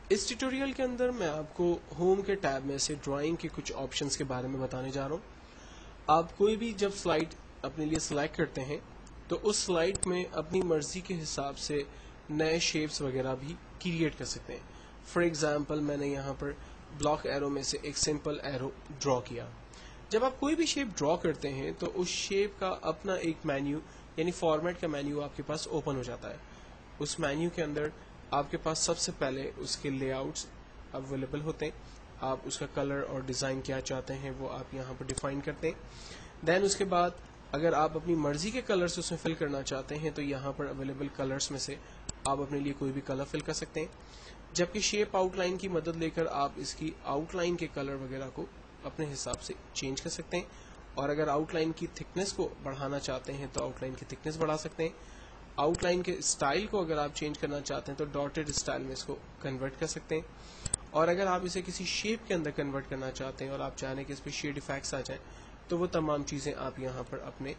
اس tutorial کے اندر میں آپ کو ہوم کے ٹیب میں سے ڈرائنگ کے کچھ آپشنز کے بارے میں بتانے جا رہا ہوں. آپ کوئی بھی جب سلائڈ اپنے لیے سلیکٹ کرتے ہیں تو اس سلائڈ میں اپنی مرضی کے حساب سے نئے شیپس وغیرہ بھی کریٹ کر سکتے ہیں. فار ایگزامپل میں نے یہاں پر بلاک ایرو میں سے ایک سمپل ایرو ڈرا کیا. جب آپ کوئی بھی شیپ ڈرا کرتے ہیں تو اس شیپ کا اپنا ایک مینیو یعنی فارمیٹ کا مینیو آپ کے پاس اوپن ہو جاتا ہے. اس مینیو کے اندر آپ کے پاس سب سے پہلے اس کے لے آؤٹس اویلیبل ہوتے ہیں. آپ اس کا کلر اور ڈیزائن کیا چاہتے ہیں وہ آپ یہاں پر ڈیفائن کرتے ہیں. دین اس کے بعد اگر آپ اپنی مرضی کے کلرز اس میں فل کرنا چاہتے ہیں تو یہاں پر اویلیبل کلرز میں سے آپ اپنے لیے کوئی بھی کلر فل کر سکتے ہیں. جبکہ شیپ آؤٹ لائن کی مدد لے کر آپ اس کی آؤٹ لائن کے کلر وغیرہ کو اپنے حساب سے چینج کر سکتے ہیں. اور اگر آؤٹ لائن کی تھکنس کو بڑھانا چاہتے ہیں تو آؤٹ لائن کی تھکنس بڑھا سکتے ہیں. آؤٹ لائن کے اسٹائل کو اگر آپ چینج کرنا چاہتے ہیں تو ڈاٹڈ اسٹائل میں اس کو کنورٹ کر سکتے ہیں. اور اگر آپ اسے کسی شیپ کے اندر کنورٹ کرنا چاہتے ہیں اور آپ چاہیں کہ اس پہ شیڈ افیکٹس آ جائیں تو وہ تمام چیزیں آپ یہاں پر اپنے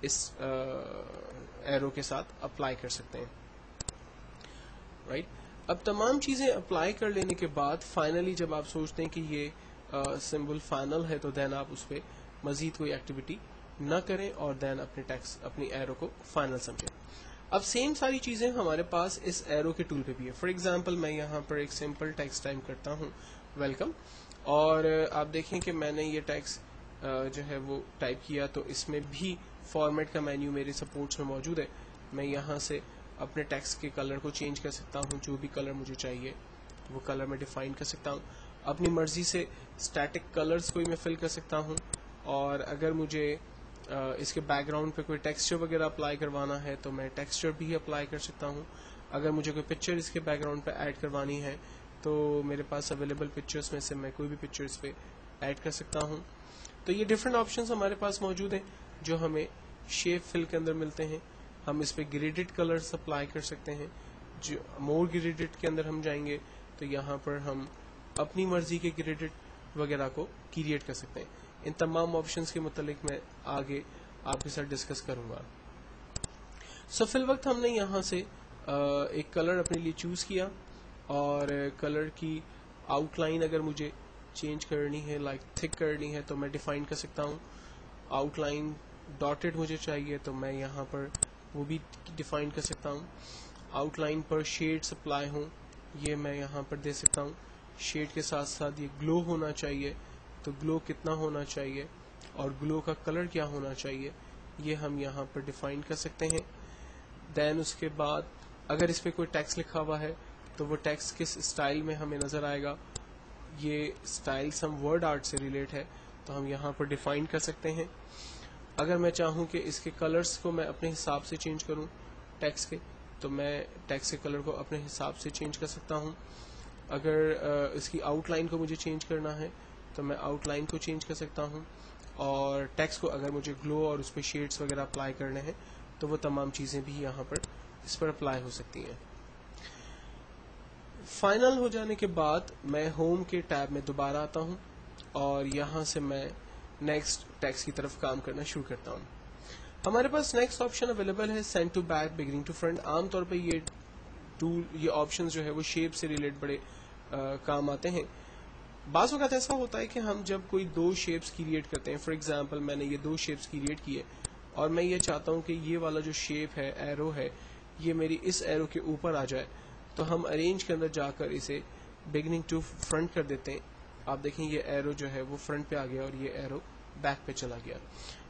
اس ایرو کے ساتھ اپلائی کر سکتے ہیں. رائٹ. اب تمام چیزیں اپلائی کر لینے کے بعد فائنلی جب آپ سوچتے ہیں کہ یہ سمبل فائنل ہے تو دین آپ اس پہ مزید کوئی ایکٹیویٹی نہ کریں اور دین اپنی ایرو کو فائنل سمجھیں. اب سیم ساری چیزیں ہمارے پاس اس ایرو کے ٹول پہ بھی ہے. فار ایگزامپل میں یہاں پر ایک سمپل ٹیکسٹ ٹائپ کرتا ہوں ویلکم, اور آپ دیکھیں کہ میں نے یہ ٹیکسٹ جو ہے وہ ٹائپ کیا تو اس میں بھی فارمیٹ کا مینیو میرے سپورٹس میں موجود ہے. میں یہاں سے اپنے ٹیکسٹ کے کلر کو چینج کر سکتا ہوں. جو بھی کلر مجھے چاہیے وہ کلر میں ڈیفائن کر سکتا ہوں. اپنی مرضی سے اسٹیٹک کلرز کوئی میں فل کر سکتا ہوں. اور اگر مجھے اس کے بیک گراؤنڈ پہ کوئی ٹیکسچر وغیرہ اپلائی کروانا ہے تو میں ٹیکسچر بھی اپلائی کر سکتا ہوں. اگر مجھے کوئی پکچر اس کے بیک گراؤنڈ پہ ایڈ کروانی ہے تو میرے پاس اویلیبل پکچرز میں سے میں کوئی بھی پکچر اس پہ ایڈ کر سکتا ہوں. تو یہ ڈفرینٹ آپشنز ہمارے پاس موجود ہیں جو ہمیں شیپ فل کے اندر ملتے ہیں. ہم اس پہ گریڈڈ کلرز اپلائی کر سکتے ہیں. جو مور گریڈڈ کے اندر ہم جائیں گے تو یہاں پر ہم اپنی مرضی کے گریڈڈ وغیرہ کو کریٹ کر سکتے ہیں. ان تمام آپشنز کے متعلق میں آگے آپ کے ساتھ ڈسکس کروں گا. سو فی الوقت ہم نے یہاں سے ایک کلر اپنے لیے چوز کیا اور کلر کی آؤٹ لائن اگر مجھے چینج کرنی ہے لائک تھک کرنی ہے تو میں ڈیفائن کر سکتا ہوں. آؤٹ لائن ڈاٹڈ مجھے چاہیے تو میں یہاں پر وہ بھی ڈیفائن کر سکتا ہوں. آؤٹ لائن پر شیڈ سپلائی ہوں یہ میں یہاں پر دے سکتا ہوں. شیڈ کے ساتھ ساتھ یہ گلو ہونا چاہیے تو گلو کتنا ہونا چاہیے اور گلو کا کلر کیا ہونا چاہیے یہ ہم یہاں پر ڈیفائن کر سکتے ہیں. دین اس کے بعد اگر اس پہ کوئی ٹیکسٹ لکھا ہوا ہے تو وہ ٹیکسٹ کس اسٹائل میں ہمیں نظر آئے گا. یہ اسٹائل سم ورڈ آرٹ سے ریلیٹ ہے تو ہم یہاں پر ڈیفائن کر سکتے ہیں. اگر میں چاہوں کہ اس کے کلرز کو میں اپنے حساب سے چینج کروں ٹیکسٹ کے تو میں ٹیکسٹ کے کلر کو اپنے حساب سے چینج کر سکتا ہوں. اگر اس کی آؤٹ لائن کو مجھے چینج کرنا ہے تو میں آؤٹ لائن کو چینج کر سکتا ہوں. اور ٹیکسٹ کو اگر مجھے گلو اور اس پہ شیڈز وغیرہ اپلائی کرنے ہیں تو وہ تمام چیزیں بھی یہاں پر اس پر اپلائی ہو سکتی ہیں. فائنل ہو جانے کے بعد میں ہوم کے ٹیب میں دوبارہ آتا ہوں اور یہاں سے میں نیکسٹ ٹیکسٹ کی طرف کام کرنا شروع کرتا ہوں. ہمارے پاس نیکسٹ آپشن اویلیبل ہے send to back beginning to front. عام طور پہ یہ آپشن جو ہے وہ شیپ سے ریلیٹ بڑے کام آتے ہیں. بعض اوقات ایسا ہوتا ہے کہ ہم جب کوئی دو شیپس کریٹ کرتے ہیں, فار ایگزامپل میں نے یہ دو شیپس کریٹ کیے اور میں یہ چاہتا ہوں کہ یہ والا جو شیپ ہے ایرو ہے یہ میری اس ایرو کے اوپر آ جائے تو ہم ارینج کے اندر جا کر اسے بگننگ ٹو فرنٹ کر دیتے ہیں. آپ دیکھیں یہ ایرو جو ہے وہ فرنٹ پہ آ گیا اور یہ ایرو بیک پہ چلا گیا.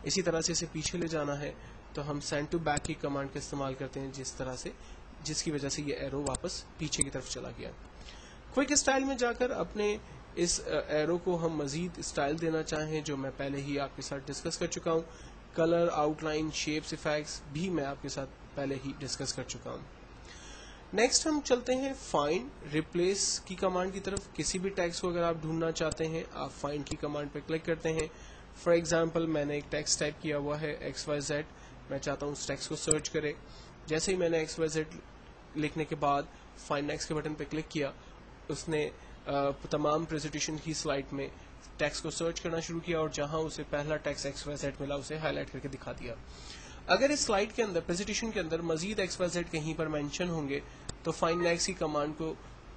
اسی طرح سے اسے پیچھے لے جانا ہے تو ہم سینڈ ٹو بیک کی کمانڈ کا استعمال کرتے ہیں جس کی وجہ سے یہ ایرو واپس پیچھے کی طرف چلا گیا. کوئک اسٹائل میں جا کر اپنے اس ایرو کو ہم مزید اسٹائل دینا چاہیں جو میں پہلے ہی آپ کے ساتھ ڈسکس کر چکا ہوں. Colour, outline, shapes, effects بھی میں آپ کے ساتھ پہلے ہی ڈسکس کر چکا ہوں. نیکسٹ ہم چلتے ہیں فائنڈ ریپلیس کی کمانڈ کی طرف. کسی بھی ٹیکسٹ کو اگر آپ ڈھونڈنا چاہتے ہیں آپ فائنڈ کی کمانڈ پہ کلک کرتے ہیں. فار ایگزامپل میں نے ایک ٹیکسٹ ٹائپ کیا ہوا ہے XYZ. میں چاہتا ہوں اس ٹیکسٹ کو سرچ کرے. جیسے ہی میں نے XYZ لکھنے کے بعد فائنڈ نیکسٹ کے بٹن پہ کلک کیا اس نے تمام پریزنٹیشن کی سلائڈ میں ٹیکسٹ کو سرچ کرنا شروع کیا اور جہاں اسے پہلا ٹیکسٹ XYZ ملا اسے ہائی لائٹ کر کے دکھا دیا. اگر اس سلائڈ کے اندر پریزنٹیشن کے اندر مزید XYZ کہیں پر مینشن ہوں گے تو فائنڈ نیکسٹ کی کمانڈ کو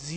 Z